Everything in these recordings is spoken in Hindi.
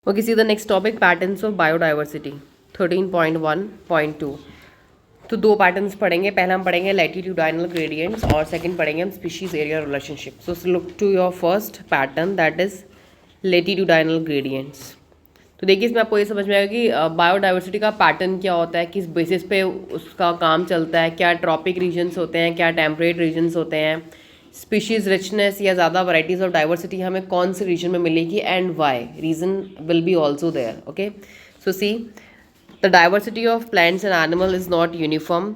Okay, see the next topic, patterns of biodiversity 13.1.2। तो दो पैटर्न्स पढ़ेंगे। पहला हम पढ़ेंगे लैटिट्यूडाइनल ग्रेडियंट्स और सेकंड पढ़ेंगे हम species area relationship. So look to your first pattern that is latitudinal gradients. तो देखिए इसमें आपको ये समझ में आएगा कि बायोडाइवर्सिटी का पैटर्न क्या होता है, किस बेसिस पे उसका काम चलता है, क्या ट्रॉपिक रीजन्स होते हैं, क्या टेम्परेट रीजन्स होते हैं, स्पीशीज़ रिचनेस या ज़्यादा वैराइटीज़ ऑफ डाइवर्सिटी हमें कौन से रीजन में मिलेगी and Y region will be also there. Okay, so see the diversity of plants and animal is not uniform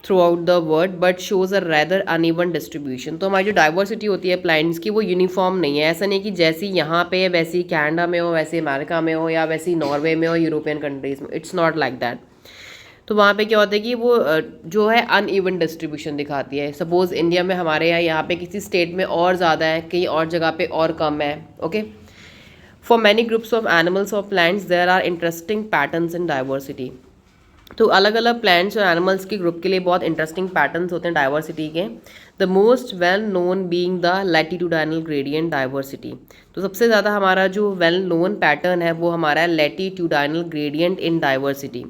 throughout the world but shows a rather uneven distribution. तो हमारी जो डाइवर्सिटी होती है प्लांट्स की वो यूनिफॉर्म नहीं है। ऐसा नहीं कि जैसी यहाँ पे है वैसी कनाडा में हो, वैसे अमेरिका में हो, या वैसी नॉर्वे में हो, यूरोपियन कंट्रीज़ में। It's not like that. तो वहाँ पे क्या होता है कि वो जो है अनइवन डिस्ट्रीब्यूशन दिखाती है। सपोज़ इंडिया में हमारे यहाँ पे किसी स्टेट में और ज़्यादा है, कहीं और जगह पे और कम है। Okay, for many groups of animals और plants there are interesting patterns in diversity. तो अलग अलग प्लांट्स और एनिमल्स के ग्रुप के लिए बहुत इंटरेस्टिंग पैटर्न्स होते हैं डाइवर्सिटी के। The most well known being the latitudinal gradient diversity. तो सबसे ज़्यादा हमारा जो वेल नोन पैटर्न है वो हमारा latitudinal gradient in diversity.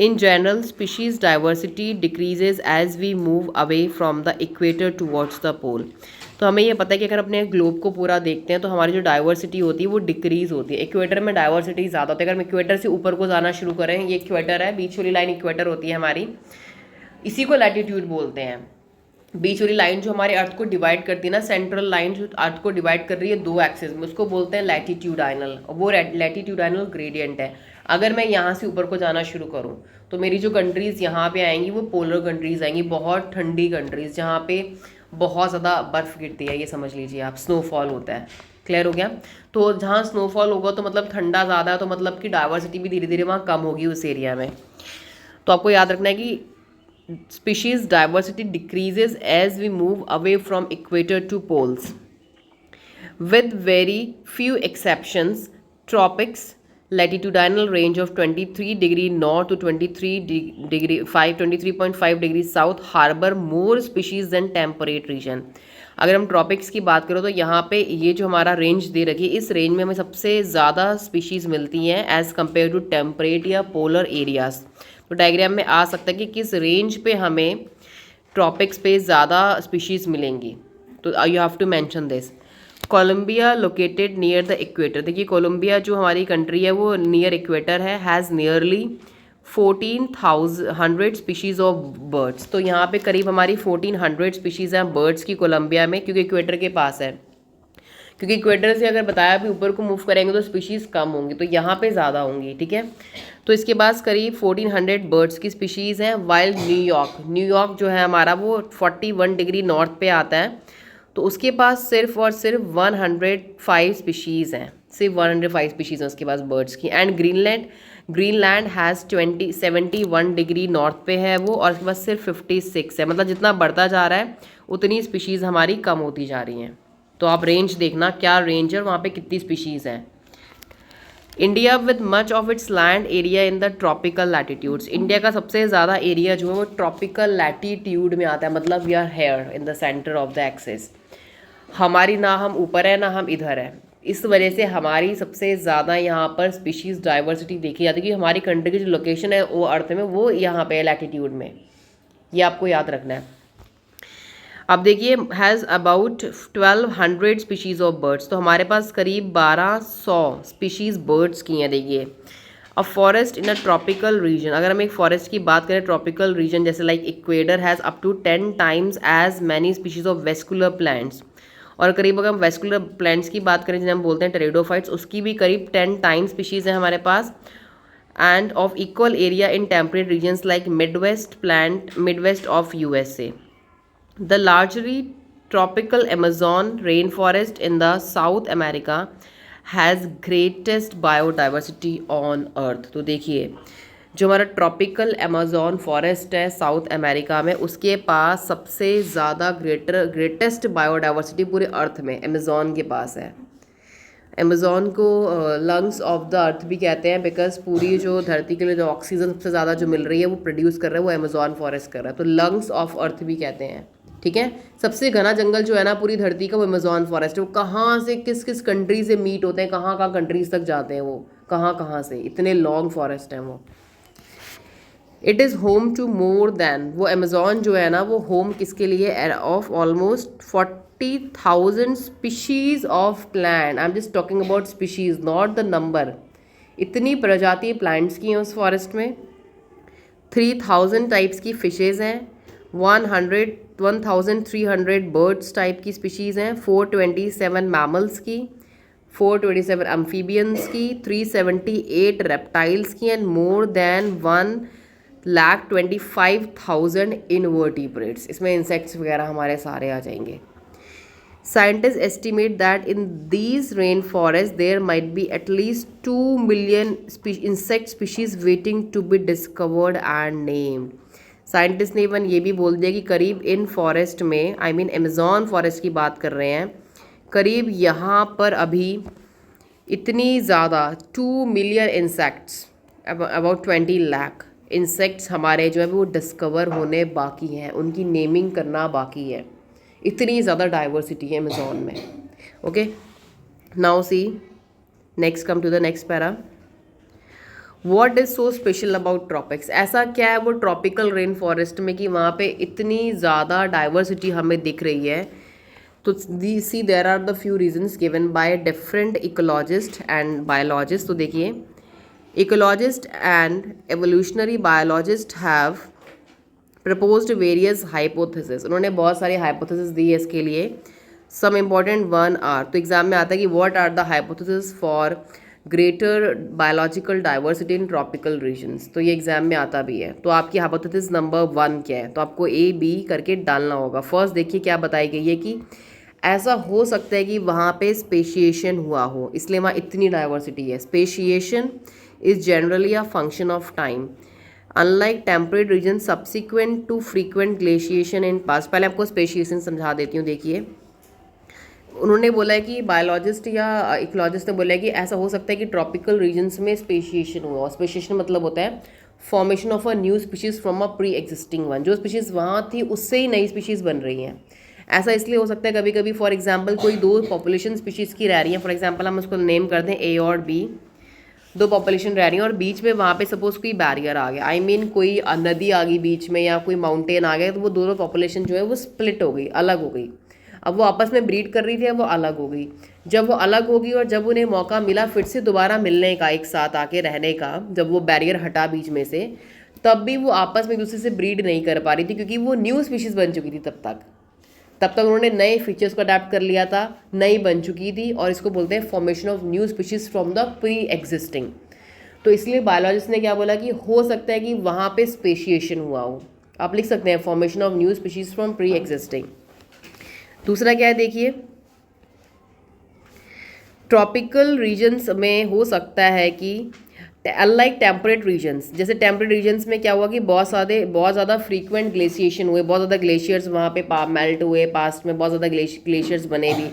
In general, species diversity decreases as we move away from the equator towards the pole। तो हमें ये पता है कि अगर अपने ग्लोब को पूरा देखते हैं तो हमारी जो डाइवर्सिटी होती है वो डिक्रीज होती है। इक्वेटर में डाइवर्सिटी ज़्यादा होती है। अगर हम इक्वेटर से ऊपर को जाना शुरू करें, ये इक्वेटर है, बीच वाली लाइन इक्वेटर होती है हमारी, इसी को लैटिट्यूड बोलते हैं। बीच वाली लाइन जो हमारे अर्थ को डिवाइड करती है ना, सेंट्रल लाइन जो अर्थ को डिवाइड कर रही है दो एक्सिस में, उसको बोलते हैं लैटिट्यूडाइनल, वो लैटिट्यूडाइनल ग्रेडियंट है। अगर मैं यहाँ से ऊपर को जाना शुरू करूँ तो मेरी जो कंट्रीज़ यहाँ पे आएंगी वो पोलर कंट्रीज़ आएंगी, बहुत ठंडी कंट्रीज़ जहाँ पे बहुत ज़्यादा बर्फ़ गिरती है, ये समझ लीजिए आप, स्नोफॉल होता है। क्लियर हो गया? तो जहाँ स्नोफॉल होगा तो मतलब ठंडा ज़्यादा है, तो मतलब कि डाइवर्सिटी भी धीरे धीरे वहाँ कम होगी उस एरिया में। तो आपको याद रखना है कि species diversity decreases as we move away from equator to poles. With very few exceptions, tropics, latitudinal range of 23 degree north to 23.5 degree south harbor more species than temperate region। अगर हम ट्रॉपिक्स की बात करें तो यहाँ पे ये जो हमारा रेंज दे रखी है, इस रेंज में हमें सबसे ज़्यादा स्पीशीज़ मिलती हैं एज़ कम्पेयर टू टेम्परेट या पोलर एरियाज़। तो डायग्राम में आ सकता है कि किस रेंज पे हमें ट्रॉपिक्स पे ज़्यादा स्पीशीज़ मिलेंगी। तो you have to mention this. Colombia located near the equator. देखिए कोलंबिया जो हमारी कंट्री है वो नियर इक्वेटर है, has nearly 1400 species of birds. तो यहाँ पे करीब हमारी 1400 स्पीशीज़ हैं बर्ड्स की कोलंबिया में, क्योंकि इक्वेटर के पास है। क्योंकि इक्वेटर से अगर बताया भी ऊपर को मूव करेंगे तो स्पीशीज़ कम होंगी, तो यहाँ पे ज़्यादा होंगी। ठीक है, तो इसके पास करीब 1400 बर्ड्स की स्पीशीज़ हैं। वाइल न्यूयॉर्क जो है हमारा वो 41 डिग्री नॉर्थ पे आता है, तो उसके पास सिर्फ और सिर्फ 105 स्पीशीज़ हैं, सिर्फ 105 स्पीशीज़ हैं उसके पास बर्ड्स की। And Greenland has 71 degree north पे है वो, और उसके पास सिर्फ 56 है। मतलब जितना बढ़ता जा रहा है उतनी स्पीशीज़ हमारी कम होती जा रही हैं। तो आप रेंज देखना क्या रेंज है और वहाँ पे कितनी स्पीशीज़ हैं। India with much of its land area in the tropical latitudes. India का सबसे ज़्यादा एरिया जो है वो ट्रॉपिकल लैटिट्यूड में आता है, मतलब we are here in the centre of the axis. हमारी ना हम ऊपर है ना हम इधर है, इस वजह से हमारी सबसे ज़्यादा यहाँ पर स्पीशीज़ डाइवर्सिटी देखी जाती है, कि हमारी कंट्री की जो लोकेशन है वो अर्थ में वो यहाँ पे है लैटिट्यूड में। ये आपको याद रखना है। अब देखिए has about 1200 species of birds. तो हमारे पास करीब 1200 स्पीशीज़ बर्ड्स की हैं। देखिए a forest in a tropical region. अगर हम एक फॉरेस्ट की बात करें ट्रॉपिकल रीजन जैसे like Ecuador has up to 10 times as many species of vascular plants. और करीब अगर हम वेस्कुलर प्लांट्स की बात करें जिन्हें हम बोलते हैं टेरिडोफाइट्स, उसकी भी करीब 10 टाइम्स स्पीशीज़ हैं हमारे पास। And of equal area in temperate regions like Midwest of USA। The largely tropical Amazon rainforest in the South America has greatest biodiversity on earth। तो देखिए जो हमारा ट्रॉपिकल अमेजोन फॉरेस्ट है साउथ अमेरिका में, उसके पास सबसे ज़्यादा ग्रेटेस्ट बायोडाइवर्सिटी पूरे अर्थ में अमेजोन के पास है। अमेज़ॉन को लंग्स ऑफ द अर्थ भी कहते हैं, बिकॉज पूरी जो धरती के लिए जो ऑक्सीजन सबसे ज़्यादा जो मिल रही है वो प्रोड्यूस कर रहा है वो अमेज़ॉन फॉरेस्ट कर रहा है, तो लंग्स ऑफ अर्थ भी कहते हैं। ठीक है। सबसे घना जंगल जो है ना पूरी धरती का वो अमेजोन फॉरेस्ट है। वो कहाँ से किस किस कंट्री से मीट होते हैं, कहाँ कहाँ कंट्रीज तक जाते हैं, वो कहाँ कहाँ से, इतने लॉन्ग फॉरेस्ट हैं वो। It is home to more than, वो अमेजोन जो है ना वो होम किसके लिए, of almost 40,000 species of plant. I am just talking about species, not the number. इतनी प्रजाति प्लांट्स की हैं उस फॉरेस्ट में। 3,000 टाइप्स की फिशेज़ हैं, 1,300 बर्ड्स टाइप की स्पीशीज़ हैं, 427 मैमल्स की, 427 अम्फीबियंस की, 378 रेप्टाइल्स की, एंड मोर देन 1,25,000 इनवर्टिब्रेट्स। इसमें इंसेक्ट्स वगैरह हमारे सारे आ जाएंगे। Scientists estimate that in these rainforests there might be at least 2 million insect species waiting to be discovered and named. Scientist ने इवन ये भी बोल दिया कि करीब इन फॉरेस्ट में, आई मीन अमेजोन फॉरेस्ट की बात कर रहे हैं, करीब यहाँ पर अभी इतनी ज़्यादा 2 million insects, about 20 lakh insects हमारे जो है वो डिस्कवर होने बाकी हैं, उनकी नेमिंग करना बाकी है। इतनी ज़्यादा डाइवर्सिटी है अमेजोन में। Okay, now see next, come to the next para. What is so special about tropics, ऐसा क्या है वो ट्रॉपिकल रेन फॉरेस्ट में कि वहाँ पे इतनी ज़्यादा डाइवर्सिटी हमें दिख रही है। तो see there are the few regions given by different ecologist and biologist. तो देखिए, ecologist and evolutionary biologist have proposed various hypothesis. उन्होंने बहुत सारी हाइपोथेसिस दी है इसके लिए। सम इम्पॉर्टेंट वन आर, तो एग्जाम में आता है कि what are the hypothesis for greater biological diversity in tropical regions. तो ये एग्जाम में आता भी है। तो आपकी हाइपोथेसिस नंबर 1 क्या है, तो आपको A B करके डालना होगा। फर्स्ट देखिए क्या बताई गई है कि ऐसा हो सकता है कि वहाँ पे स्पेशिएशन हुआ हो, इसलिए वहाँ इतनी डाइवर्सिटी है। Speciation is generally a function of time, unlike temperate region subsequent to frequent glaciation in past. पहले आपको स्पेशिएशन समझा देती हूँ। देखिए, उन्होंने बोला है कि बायोलॉजिस्ट या इकोलॉजिस्ट ने बोला है कि ऐसा हो सकता है कि ट्रॉपिकल रीजन्स में स्पेशिएशन हुआ। स्पेशिएशन मतलब होता है formation of a new species from a pre existing one, जो स्पीशीज़ वहाँ थी उससे ही नई स्पीशीज़ बन रही हैं। ऐसा इसलिए हो सकता है कभी कभी, फॉर एग्जाम्पल कोई दो पॉपुलेशन स्पीशीज़ की रह रही हैं, फॉर एग्जाम्पल हम उसको नेम करते हैं A और B, दो पॉपुलेशन रह रही हैं और बीच में वहाँ पे सपोज कोई बैरियर आ गया, आई मीन कोई नदी आ गई बीच में या कोई माउंटेन आ गया, तो वो दोनों पॉपुलेशन जो है वो स्प्लिट हो गई, अलग हो गई। अब वो आपस में ब्रीड कर रही थी, अब वो अलग हो गई। जब वो अलग होगी और जब उन्हें मौका मिला फिर से दोबारा मिलने का, एक साथ आके रहने का, जब वो बैरियर हटा बीच में से, तब भी वो आपस में एक दूसरे से ब्रीड नहीं कर पा रही थी, क्योंकि वो न्यू स्पीशीज़ बन चुकी थी। तब तक उन्होंने नए फीचर्स को अडेप्ट कर लिया था, नई बन चुकी थी, और इसको बोलते हैं formation of new species from the pre existing. तो इसलिए बायोलॉजिस्ट ने क्या बोला कि हो सकता है कि वहाँ पे स्पेशिएशन हुआ हो। आप लिख सकते हैं formation of new species from pre existing. दूसरा क्या है, देखिए, ट्रॉपिकल रीजन्स में हो सकता है कि अनलाइक टेम्परेट रीजन्स, जैसे टेम्परेट रीजन्स में क्या हुआ कि बहुत ज़्यादा फ्रीक्वेंट ग्लेशिएशन हुए, बहुत ज़्यादा ग्लेशियर्स वहाँ पे मेल्ट हुए, पास्ट में बहुत ज़्यादा ग्लेशियर्स बने भी।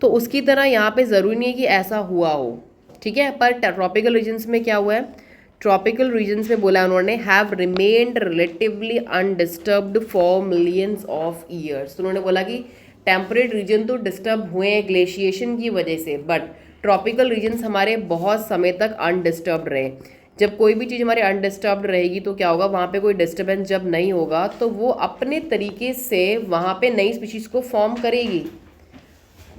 तो उसकी तरह यहाँ पे ज़रूरी नहीं है कि ऐसा हुआ हो, ठीक है। पर ट्रॉपिकल रीजन्स में क्या हुआ है, ट्रॉपिकल रीजन्स में बोला उन्होंने have remained relatively undisturbed for millions of years. तो उन्होंने बोला कि टेम्परेट रीजन तो डिस्टर्ब हुए हैं ग्लेशिएशन की वजह से, बट ट्रॉपिकल रीजन्स हमारे बहुत समय तक अनडिस्टर्ब्ड रहे। जब कोई भी चीज़ हमारे अनडिस्टर्ब्ड रहेगी तो क्या होगा, वहाँ पे कोई डिस्टर्बेंस जब नहीं होगा तो वो अपने तरीके से वहाँ पे नई स्पीशीज़ को फॉर्म करेगी।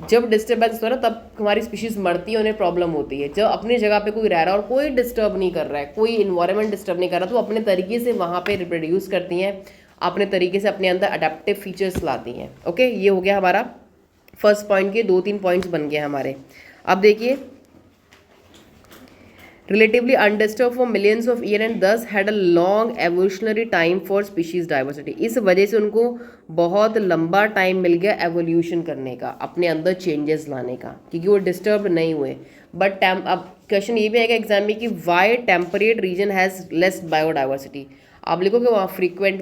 जब डिस्टर्बेंस हो रहा है तब हमारी स्पीशीज़ मरती है, उन्हें प्रॉब्लम होती है। जब अपनी जगह पे कोई रह रहा है और कोई डिस्टर्ब नहीं कर रहा है, कोई इन्वायरमेंट डिस्टर्ब नहीं कर रहा, तो अपने तरीके से वहाँ पे रिप्रोड्यूस करती हैं, अपने तरीके से अपने अंदर अडेप्टिव फीचर्स लाती हैं। ओके, ये हो गया हमारा फर्स्ट पॉइंट के 2-3 पॉइंट्स बन गए हमारे। अब देखिए, relatively undisturbed for millions of year and thus had a long evolutionary time for species diversity. इस वजह से उनको बहुत लंबा टाइम मिल गया एवोल्यूशन करने का, अपने अंदर चेंजेस लाने का, क्योंकि वो डिस्टर्ब नहीं हुए। बट अब क्वेश्चन ये भी आएगा एग्जाम में कि why temperate region has less biodiversity. आप लिखोगे वहाँ फ्रीक्वेंट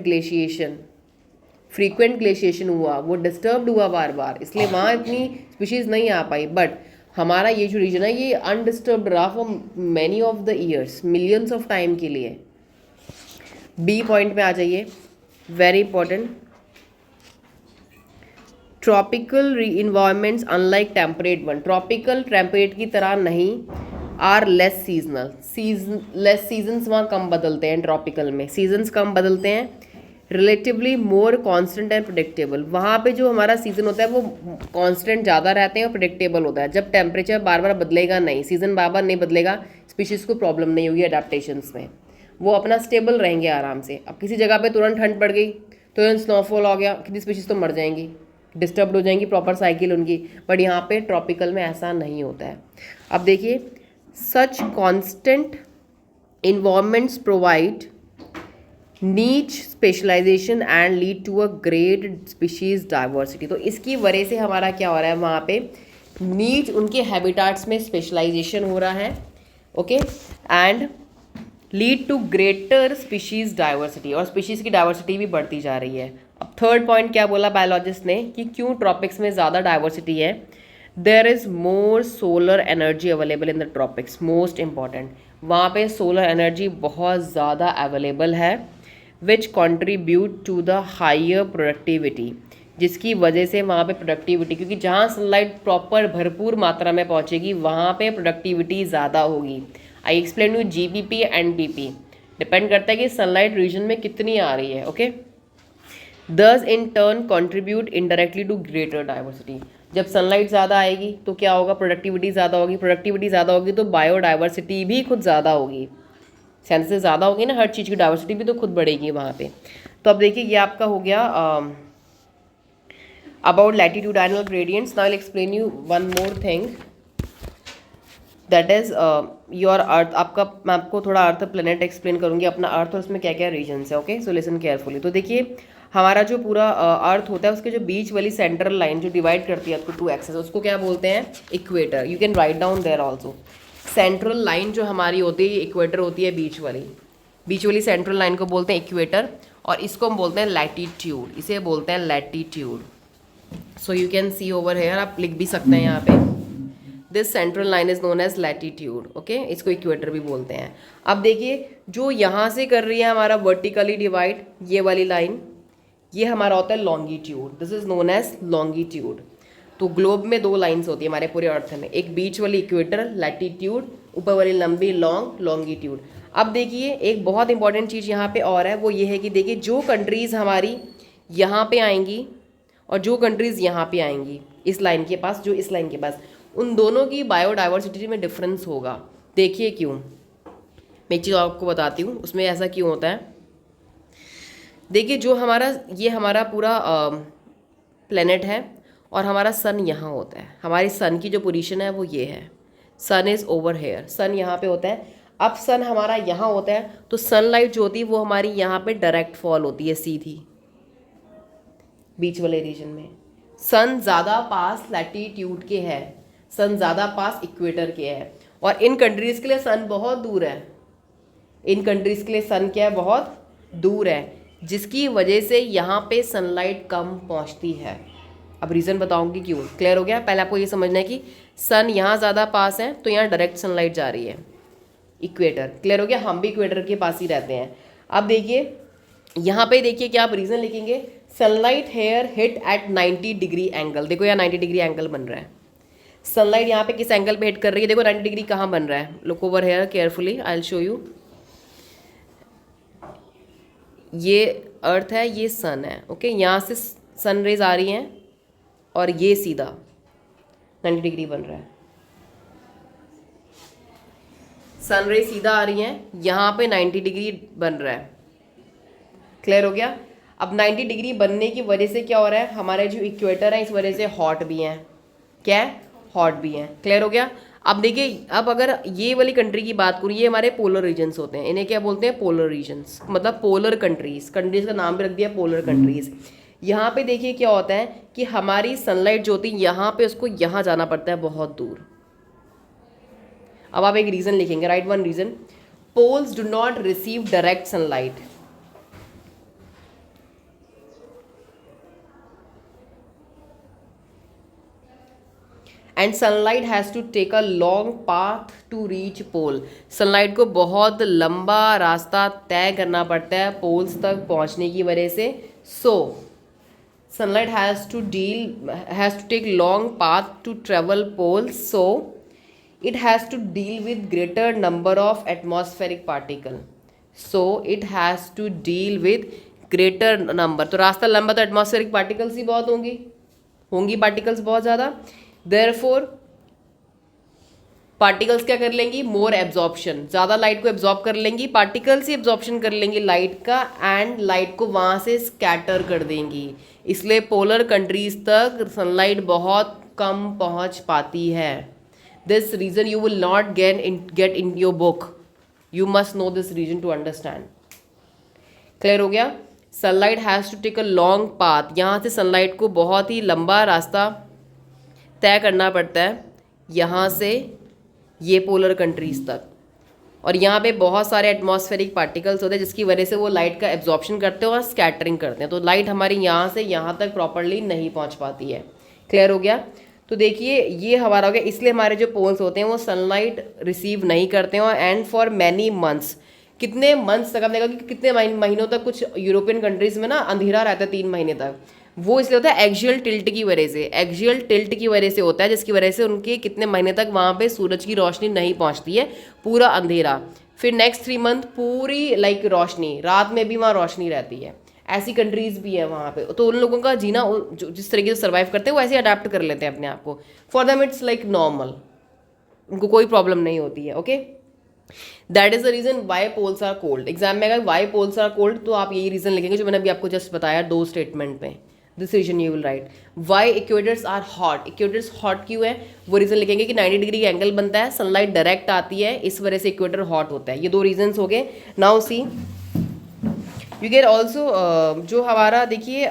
ग्लेशिएशन हुआ, वो डिस्टर्ब्ड हुआ बार बार, इसलिए वहाँ इतनी स्पीशीज़ नहीं आ पाई। बट हमारा ये जो रीजन है ये अनडिस्टर्ब्ड रहा for many of the years, millions of time के लिए। बी पॉइंट में आ जाइए, very important. Tropical environments unlike temperate one, tropical temperate की तरह नहीं, are less seasonal, less seasons वहाँ कम बदलते हैं, ट्रॉपिकल में सीजन्स कम बदलते हैं, relatively more constant and predictable, वहाँ पे जो हमारा सीज़न होता है वो कांस्टेंट ज़्यादा रहते हैं और प्रिडिक्टेबल होता है। जब टेम्परेचर बार बार बदलेगा नहीं, सीज़न बार बार नहीं बदलेगा, स्पीशीज़ को प्रॉब्लम नहीं होगी अडेप्टेशंस में, वो अपना स्टेबल रहेंगे आराम से। अब किसी जगह पे तुरंत ठंड पड़ गई, तुरंत स्नोफॉल आ गया, कितनी स्पीशीज़ तो मर जाएंगी, डिस्टर्ब हो जाएंगी प्रॉपर साइकिल उनकी, बट यहाँ पे ट्रॉपिकल में ऐसा नहीं होता है। अब देखिए, such constant environments provide niche specialization and lead to a great species diversity. तो इसकी वजह से हमारा क्या हो रहा है, वहाँ पे नीच उनके हैबिटाट्स में स्पेशलाइजेशन हो रहा है, okay, and lead to greater species diversity, और स्पीशीज़ की डाइवर्सिटी भी बढ़ती जा रही है। अब थर्ड पॉइंट क्या बोला बायोलॉजिस्ट ने कि क्यों ट्रॉपिक्स में ज़्यादा डाइवर्सिटी है, there is more solar energy available in the tropics, most important, वहाँ पे सोलर एनर्जी बहुत ज़्यादा अवेलेबल है, which contribute to the higher productivity, जिसकी वजह से वहाँ पे प्रोडक्टिविटी, क्योंकि जहाँ सनलाइट प्रॉपर भरपूर मात्रा में पहुँचेगी वहाँ पे प्रोडक्टिविटी ज़्यादा होगी। I explain you GPP and PP, depend करता है कि सनलाइट रीजन में कितनी आ रही है, okay. This in turn contribute indirectly to greater diversity, जब सनलाइट ज़्यादा आएगी तो क्या होगा, प्रोडक्टिविटी ज़्यादा होगी, प्रोडक्टिविटी ज़्यादा होगी तो बायोडाइवर्सिटी भी खुद ज़्यादा होगी, सेंसेस ज़्यादा होगी ना, हर चीज़ की डाइवर्सिटी भी तो खुद बढ़ेगी वहाँ पे। तो अब देखिए ये आपका हो गया about latitudinal gradients. Now I will explain you one more thing, that is your earth. आपका मैं आपको थोड़ा अर्थ प्लेनेट एक्सप्लेन करूँगी, अपना अर्थ और उसमें क्या क्या रीजन्स है, ओके, सो लिसन केयरफुली। तो देखिए हमारा जो पूरा अर्थ होता है उसके जो बीच वाली सेंट्रल लाइन जो डिवाइड करती है आपको टू एक्सेस, उसको क्या बोलते हैं, equator. You can write down there also. Central line जो हमारी होती है इक्वेटर होती है, बीच वाली सेंट्रल लाइन को बोलते हैं इक्वेटर, और इसको हम बोलते हैं लैटिट्यूड, इसे बोलते हैं latitude. So you can see over here, आप लिख भी सकते हैं यहाँ पे, this central line is known as latitude, okay, इसको इक्वेटर भी बोलते हैं। अब देखिए जो यहाँ से कर रही है हमारा वर्टिकली डिवाइड, ये वाली लाइन, ये हमारा होता है longitude, this is known as longitude. तो ग्लोब में दो लाइंस होती है हमारे पूरे अर्थ में, एक बीच वाली इक्वेटर लैटिट्यूड, ऊपर वाली लंबी लॉन्गिट्यूड। अब देखिए एक बहुत इंपॉर्टेंट चीज़ यहाँ पे और है, वो ये है कि देखिए जो कंट्रीज़ हमारी यहाँ पे आएंगी और जो कंट्रीज़ यहाँ पे आएंगी इस लाइन के पास, जो इस लाइन के पास, उन दोनों की बायोडाइवर्सिटी में डिफरेंस होगा। देखिए क्यों, मैं एक चीज़ आपको बताती हूँ उसमें ऐसा क्यों होता है। देखिए जो हमारा ये हमारा पूरा प्लेनेट है और हमारा सन यहाँ होता है, हमारी सन की जो पोजीशन है वो ये है, सन इज़ ओवर हेयर, सन यहाँ पे होता है। अब सन हमारा यहाँ होता है तो सनलाइट जो होती है वो हमारी यहाँ पे डायरेक्ट फॉल होती है सीधी बीच वाले रीजन में। सन ज़्यादा पास लैटिट्यूड के है, सन ज़्यादा पास इक्वेटर के है, और इन कंट्रीज़ के लिए सन बहुत दूर है, इन कंट्रीज़ के लिए सन क्या है, बहुत दूर है, जिसकी वजह से यहाँ पे सनलाइट कम पहुँचती है। अब रीज़न बताऊँगी क्यों, क्लियर हो गया। पहले आपको ये समझना है कि सन यहाँ ज़्यादा पास है तो यहाँ डायरेक्ट सनलाइट जा रही है, इक्वेटर, क्लियर हो गया, हम भी इक्वेटर के पास ही रहते हैं। अब देखिए यहाँ पे देखिए क्या आप रीज़न लिखेंगे, sunlight here hit at 90 degree angle, देखो यहाँ 90 डिग्री एंगल बन रहा है, सनलाइट यहाँ पे किस एंगल पे हिट कर रही है, देखो 90 डिग्री कहाँ बन रहा है, look over here carefully, I will show you. ये अर्थ है, ये सन है, ओके, यहाँ से सन रेज आ रही हैं और ये सीधा 90 डिग्री बन रहा है, सन रे सीधा आ रही हैं, यहाँ पे 90 डिग्री बन रहा है, क्लियर हो गया। अब 90 डिग्री बनने की वजह से क्या हो रहा है, हमारे जो इक्वेटर है इस वजह से हॉट भी हैं, क्या है, हॉट भी हैं, क्लियर हो गया। अब देखिए अब अगर ये वाली कंट्री की बात करूँ, ये हमारे पोलर रीजन्स होते हैं, इन्हें क्या बोलते हैं, पोलर रीजन्स, मतलब पोलर कंट्रीज़, कंट्रीज़ का नाम भी रख दिया पोलर कंट्रीज़। यहाँ पे देखिए क्या होता है कि हमारी सनलाइट जो होती है यहाँ पे उसको यहाँ जाना पड़ता है बहुत दूर। अब आप एक रीज़न लिखेंगे, write one reason, poles do not receive direct sunlight, and sunlight has to take a long path to reach pole, sunlight को बहुत लंबा रास्ता तय करना पड़ता है पोल्स तक पहुंचने की वजह से। सो sunlight has to take long path to travel poles, so it has to deal with greater number of atmospheric particle. So it has to deal with greater number, तो रास्ता लंबा तो एटमॉस्फेरिक पार्टिकल्स ही बहुत होंगी पार्टिकल्स बहुत ज़्यादा, देयरफॉर पार्टिकल्स क्या कर लेंगी, मोर एब्जॉर्प्शन, ज़्यादा लाइट को एब्जॉर्ब कर लेंगी, पार्टिकल्स ही एब्जॉर्प्शन कर लेंगी लाइट का, एंड लाइट को वहाँ से स्कैटर कर देंगी। इसलिए पोलर कंट्रीज तक सनलाइट बहुत कम पहुँच पाती है। This reason you will not get in your book, you must know this reason to understand. Clear हो गया? Sunlight has to take a long path, यहाँ से सनलाइट को बहुत ही लंबा रास्ता तय करना पड़ता है यहाँ से ये पोलर कंट्रीज तक, और यहाँ पे बहुत सारे एटमॉस्फेरिक पार्टिकल्स होते हैं जिसकी वजह से वो लाइट का एब्जॉर्प्शन करते हैं और स्कैटरिंग करते हैं, तो लाइट हमारी यहाँ से यहाँ तक प्रॉपरली नहीं पहुँच पाती है। क्लियर हो गया? तो देखिए ये हमारा हो गया, इसलिए हमारे जो पोल्स होते हैं वो सनलाइट रिसीव नहीं करते हैं, एंड फॉर मैनी मंथ्स, कितने मंथ्स तक, आपने देखा कि कितने महीनों तक कुछ यूरोपियन कंट्रीज़ में ना अंधेरा रहता है 3 महीने तक, वो इसलिए होता है एक्सियल टिल्ट की वजह से, एक्सियल टिल्ट की वजह से होता है, जिसकी वजह से उनके कितने महीने तक वहाँ पे सूरज की रोशनी नहीं पहुँचती है, पूरा अंधेरा। फिर नेक्स्ट 3 मंथ पूरी लाइक रोशनी, रात में भी वहाँ रोशनी रहती है। ऐसी कंट्रीज़ भी है वहाँ पे, तो उन लोगों का जीना जो जिस तरीके से सर्वाइव करते हैं वो ऐसे अडाप्ट कर लेते हैं अपने आप को, for them it's like normal, उनको कोई प्रॉब्लम नहीं होती है। Okay, that is the reason why poles are cold. Exam में अगर वाई पोल्स आर कोल्ड तो आप यही रीज़न लिखेंगे जो मैंने अभी आपको जस्ट बताया 2 स्टेटमेंट में। This reason you will write. Why equators are hot, equators hot क्यों है वो रीज़न लिखेंगे कि 90 डिग्री का एंगल बनता है, सनलाइट डायरेक्ट आती है, इस वजह से इक्वेटर हॉट होता है। ये 2 रीजन्स हो गए। Now see you can also, जो हमारा देखिए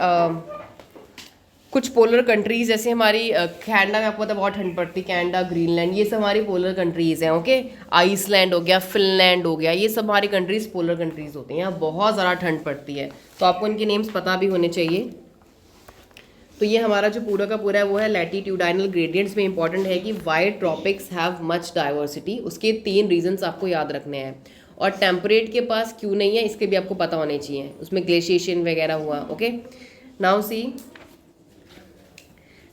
कुछ पोलर कंट्रीज़ जैसे हमारी कनाडा में आपको पता है बहुत ठंड पड़ती है, कनाडा, ग्रीनलैंड, ये सब हमारी पोलर कंट्रीज़ हैं। ओके, आइसलैंड हो गया, फिनलैंड हो गया, ये सब हमारी कंट्रीज़ पोलर कंट्रीज़ होती हैं, यहाँ बहुत ज़्यादा ठंड पड़ती है, तो आपको इनके नेम्स पता भी होने चाहिए। तो ये हमारा जो पूरा का पूरा है वो है लैटिट्यूडाइनल ग्रेडियंट्स में इंपॉर्टेंट है कि why tropics have much diversity, उसके 3 रीजंस आपको याद रखने हैं, और टेम्परेट के पास क्यों नहीं है इसके भी आपको पता होने चाहिए, उसमें ग्लेशिएशन वगैरह हुआ। Okay, now see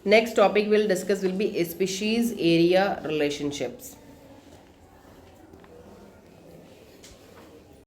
next topic will discuss will be species area relationships.